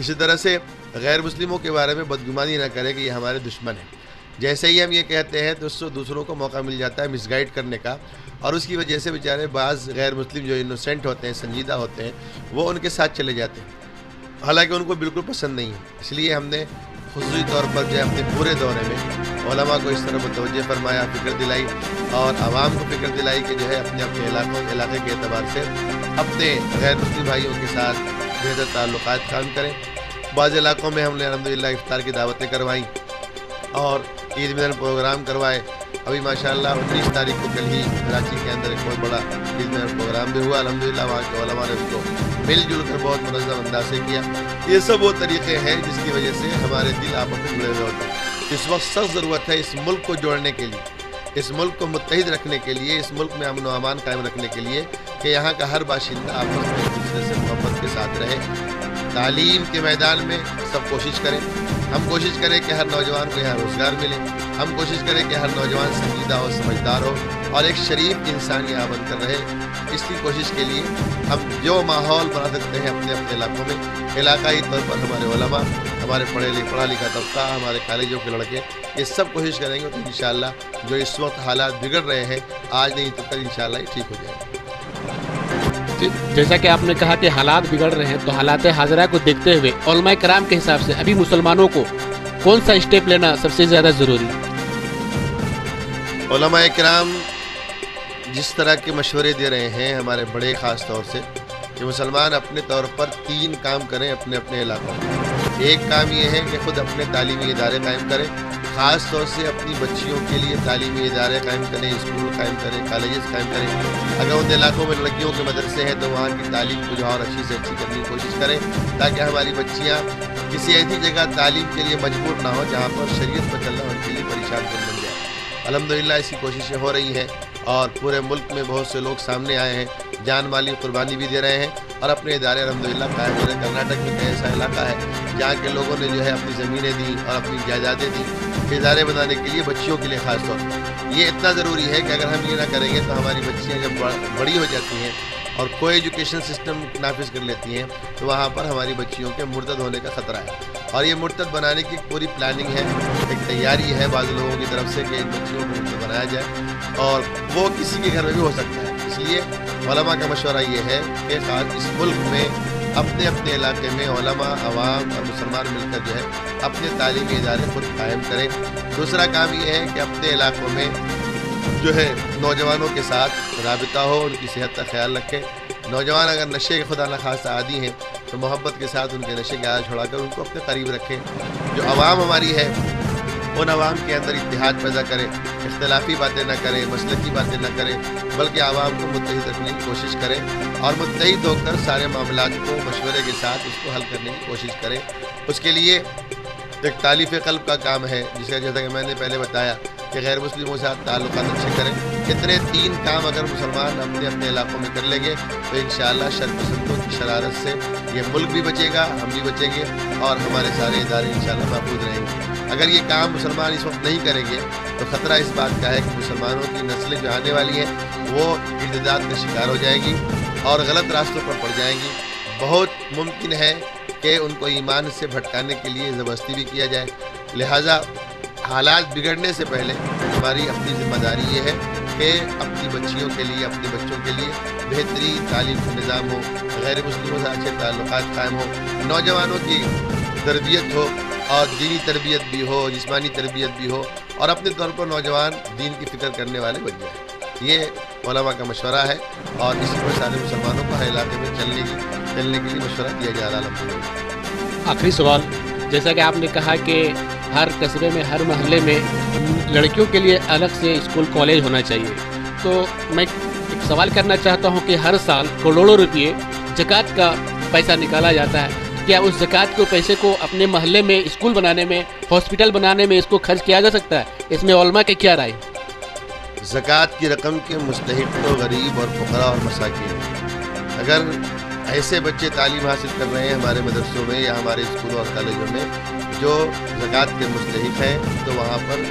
اسی طرح سے غیر مسلموں کے بارے میں بدگمانی نہ کریں کہ یہ ہمارے دشمن ہیں. جیسے ہی ہم یہ کہتے ہیں تو اس سے دوسروں کو موقع مل جاتا ہے مس گائیڈ کرنے کا, اور اس کی وجہ سے بیچارے بعض غیر مسلم جو انوسینٹ ہوتے ہیں, سنجیدہ ہوتے ہیں, وہ ان کے ساتھ چلے جاتے ہیں, حالانکہ ان کو بالکل پسند نہیں ہے. اس لیے ہم نے خصوصی طور پر جو ہے اپنے پورے دورے میں علماء کو اس طرح متوجہ فرمایا, فکر دلائی اور عوام کو فکر دلائی کہ جو ہے اپنے اپنے علاقے کے اعتبار سے اپنے غیر مسلم بھائیوں کے ساتھ بہتر تعلقات قائم کریں. بعض علاقوں میں ہم نے الحمدللہ افطار کی دعوتیں کروائیں اور عید ملن پروگرام کروائے. ابھی ماشاءاللہ 19 تاریخ کو کل ہی کراچی کے اندر ایک بہت بڑا عید ملن پروگرام بھی ہوا. الحمدللہ وہاں کے علماء نے اس کو مل جل کر بہت منظم انداز سے کیا. یہ سب وہ طریقے ہیں جس کی وجہ سے ہمارے دل آپس میں جڑے ہوئے ہوتے ہیں. اس وقت سخت ضرورت ہے اس ملک کو جوڑنے کے لیے, اس ملک کو متحد رکھنے کے لیے, اس ملک میں امن و امان قائم رکھنے کے لیے کہ یہاں کا ہر باشندہ آپس میں ایک دوسرے سے محبت کے ساتھ رہے. تعلیم کے میدان میں سب کوشش کریں. ہم کوشش کریں کہ ہر نوجوان کو یہاں روزگار ملے. ہم کوشش کریں کہ ہر نوجوان سنجیدہ ہو, سمجھدار ہو اور ایک شریف انسان یہاں بن کر رہے. اس کی کوشش کے لیے ہم جو ماحول بنا سکتے ہیں اپنے اپنے علاقوں میں, علاقائی طور پر ہمارے علماء, ہمارے پڑھا لکھا طبقہ, ہمارے کالجوں کے لڑکے, یہ سب کوشش کریں گے تو انشاءاللہ جو اس وقت حالات بگڑ رہے ہیں آج نہیں تو کل انشاءاللہ یہ ٹھیک ہو جائے گا. جیسا کہ آپ نے کہا کہ حالات بگڑ رہے ہیں, تو حالات حاضرہ کو دیکھتے ہوئے علماء کرام کے حساب سے ابھی مسلمانوں کو کون سا اسٹیپ لینا سب سے زیادہ ضروری ہے؟ علماء کرام جس طرح کے مشورے دے رہے ہیں ہمارے بڑے, خاص طور سے کہ مسلمان اپنے طور پر 3 کام کریں اپنے اپنے علاقوں میں. ایک کام یہ ہے کہ خود اپنے تعلیمی ادارے قائم کریں, خاص طور سے اپنی بچیوں کے لیے تعلیمی ادارے قائم کریں, اسکول قائم کریں, کالجز قائم کریں. اگر ان علاقوں میں لڑکیوں کے مدرسے ہیں تو وہاں کی تعلیم کو جو اور اچھی سے اچھی کرنے کی کوشش کریں تاکہ ہماری بچیاں کسی ایسی جگہ تعلیم کے لیے مجبور نہ ہو جہاں پر شریعت پر چلنا ان کے لیے پریشان کن بن جائے. الحمدللہ ایسی کوششیں ہو رہی ہیں اور پورے ملک میں بہت سے لوگ سامنے آئے ہیں, جان مالی قربانی بھی دے رہے ہیں اور اپنے ادارے الحمدللہ قائم ہو رہے ہیں. کرناٹک میں ایک ایسا علاقہ ہے جہاں کے لوگوں نے جو ہے اپنی زمینیں دی اور اپنی جائیدادیں دی ادارے بنانے کے لیے, بچیوں کے لیے خاص طور پر. یہ اتنا ضروری ہے کہ اگر ہم یہ نہ کریں گے تو ہماری بچیاں جب بڑی ہو جاتی ہیں اور کوئی ایجوکیشن سسٹم نافذ کر لیتی ہیں تو وہاں پر ہماری بچیوں کے مرتد ہونے کا خطرہ ہے. اور یہ مرتد بنانے کی پوری پلاننگ ہے, ایک تیاری ہے بعض لوگوں کی طرف سے کہ ان بچیوں کو مرتد بنایا جائے اور وہ کسی کے گھر میں بھی ہو سکتا ہے. اس لیے علماء کا مشورہ یہ ہے کہ خاص اس ملک میں اپنے اپنے علاقے میں علماء, عوام اور مسلمان مل کر جو ہے اپنے تعلیمی ادارے خود قائم کریں. دوسرا کام یہ ہے کہ اپنے علاقوں میں جو ہے نوجوانوں کے ساتھ رابطہ ہو, ان کی صحت کا خیال رکھیں. نوجوان اگر نشے کے خدا نخواستہ عادی ہیں تو محبت کے ساتھ ان کے نشے کے عادت چھڑا کر ان کو اپنے قریب رکھیں. جو عوام ہماری ہے ان عوام کے اندر اتحاد پیدا کریں, اختلافی باتیں نہ کریں, مسلکی باتیں نہ کریں, بلکہ عوام کو متحد رکھنے کی کوشش کریں اور متحد ہو کر سارے معاملات کو مشورے کے ساتھ اس کو حل کرنے کی کوشش کریں. اس کے لیے ایک تالیف قلب کا کام ہے جس کا جیسا کہ میں نے پہلے بتایا کہ غیر مسلموں سے تعلقات اچھے کریں. اتنے 3 کام اگر مسلمان اپنے اپنے علاقوں میں کر لیں گے تو انشاءاللہ شر پسندوں کی شرارت سے یہ ملک بھی بچے گا, ہم بھی بچیں گے اور ہمارے سارے ادارے انشاءاللہ محفوظ رہیں گے. اگر یہ کام مسلمان اس وقت نہیں کریں گے تو خطرہ اس بات کا ہے کہ مسلمانوں کی نسلیں جو آنے والی ہیں وہ ارتداد کا شکار ہو جائیں گی اور غلط راستوں پر پڑ جائیں گی. بہت ممکن ہے کہ ان کو ایمان سے بھٹکانے کے لیے زبردستی بھی کیا جائے. لہٰذا حالات بگڑنے سے پہلے ہماری اپنی ذمہ داری یہ ہے کہ اپنی بچیوں کے لیے, اپنے بچوں کے لیے بہترین تعلیم کا نظام ہو, غیر مسلموں سے اچھے تعلقات قائم ہو, نوجوانوں کی تربیت ہو اور دینی تربیت بھی ہو, جسمانی تربیت بھی ہو اور اپنے طور پر نوجوان دین کی فکر کرنے والے بن جائیں. یہ علماء کا مشورہ ہے اور اس پر سارے مسلمانوں کو ہر علاقے میں چلنے کے لیے مشورہ دیا جا رہا ہے. آخری سوال, جیسا کہ آپ نے کہا کہ ہر قصبے میں, ہر محلے میں لڑکیوں کے لیے الگ سے اسکول کالج ہونا چاہیے, تو میں ایک سوال کرنا چاہتا ہوں کہ ہر سال کروڑوں روپئے زکوٰۃ کا پیسہ نکالا جاتا ہے, کیا اس زکوٰۃ کے پیسے کو اپنے محلے میں اسکول بنانے میں, ہاسپٹل بنانے میں اس کو خرچ کیا جا سکتا ہے؟ اس میں علماء کی کیا رائے؟ زکوٰۃ کی رقم کے مستحق تو غریب اور فقراء اور مساکین. اگر ایسے بچے تعلیم حاصل کر رہے ہیں ہمارے مدرسوں میں یا ہمارے اسکولوں اور کالجوں میں جو زکوٰۃ کے مستحق ہیں تو وہاں پر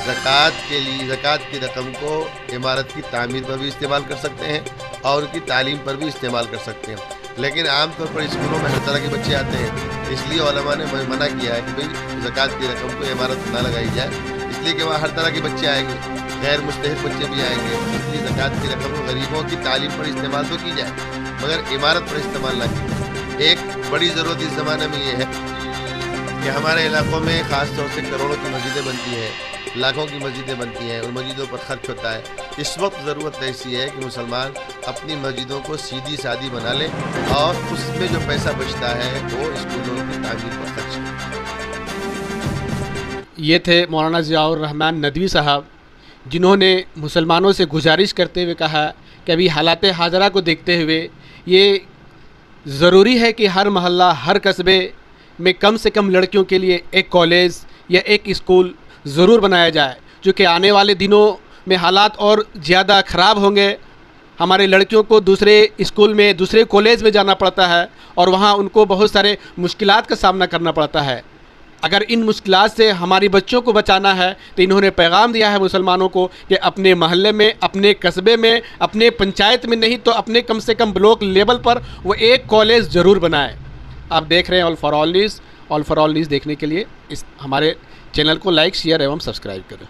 زکوٰۃ کی رقم کو عمارت کی تعمیر پر بھی استعمال کر سکتے ہیں اور ان کی تعلیم پر بھی استعمال کر سکتے ہیں. لیکن عام طور پر اسکولوں میں ہر طرح کے بچے آتے ہیں, اس لیے علماء نے منع کیا ہے کہ بھئی زکوٰۃ کی رقم کو عمارت نہ لگائی جائے، اس لیے کہ وہاں ہر طرح کے بچے آئیں گے، غیر مستحق بچے بھی آئیں گے، اس لیے زکوٰۃ کی رقم کو غریبوں کی تعلیم پر استعمال تو کی جائے مگر عمارت پر استعمال نہ کی جائے۔ ایک بڑی ضرورت اس زمانے میں یہ ہے کہ ہمارے علاقوں میں خاص طور سے کروڑوں کی مسجدیں بنتی ہیں، لاکھوں کی مسجدیں بنتی ہیں، ان مسجدوں پر خرچ ہوتا ہے۔ اس وقت ضرورت ایسی ہے کہ مسلمان اپنی مسجدوں کو سیدھی سادی بنا لیں اور اس میں جو پیسہ بچتا ہے وہ اسکولوں کی تعمیر پر خرچ کریں۔ یہ تھے مولانا ضیاء الرحمن ندوی صاحب، جنہوں نے مسلمانوں سے گزارش کرتے ہوئے کہا کہ ابھی حالات حاضرہ کو دیکھتے ہوئے یہ ضروری ہے کہ ہر محلہ، ہر قصبے میں کم سے کم لڑکیوں کے لیے ایک کالج یا ایک اسکول ضرور بنایا جائے، جو کہ آنے والے دنوں میں حالات اور زیادہ خراب ہوں گے۔ ہمارے لڑکیوں کو دوسرے اسکول میں، دوسرے کالج میں جانا پڑتا ہے اور وہاں ان کو بہت سارے مشکلات کا سامنا کرنا پڑتا ہے۔ اگر ان مشکلات سے ہماری بچوں کو بچانا ہے تو انہوں نے پیغام دیا ہے مسلمانوں کو کہ اپنے محلے میں، اپنے قصبے میں، اپنے پنچایت میں نہیں تو اپنے کم سے کم بلاک لیول پر وہ ایک کالج ضرور بنائے۔ آپ دیکھ رہے ہیں all for all news. All for all news دیکھنے کے لیے اس ہمارے چینل کو لائک، شیئر ایوم سبسکرائب کریں۔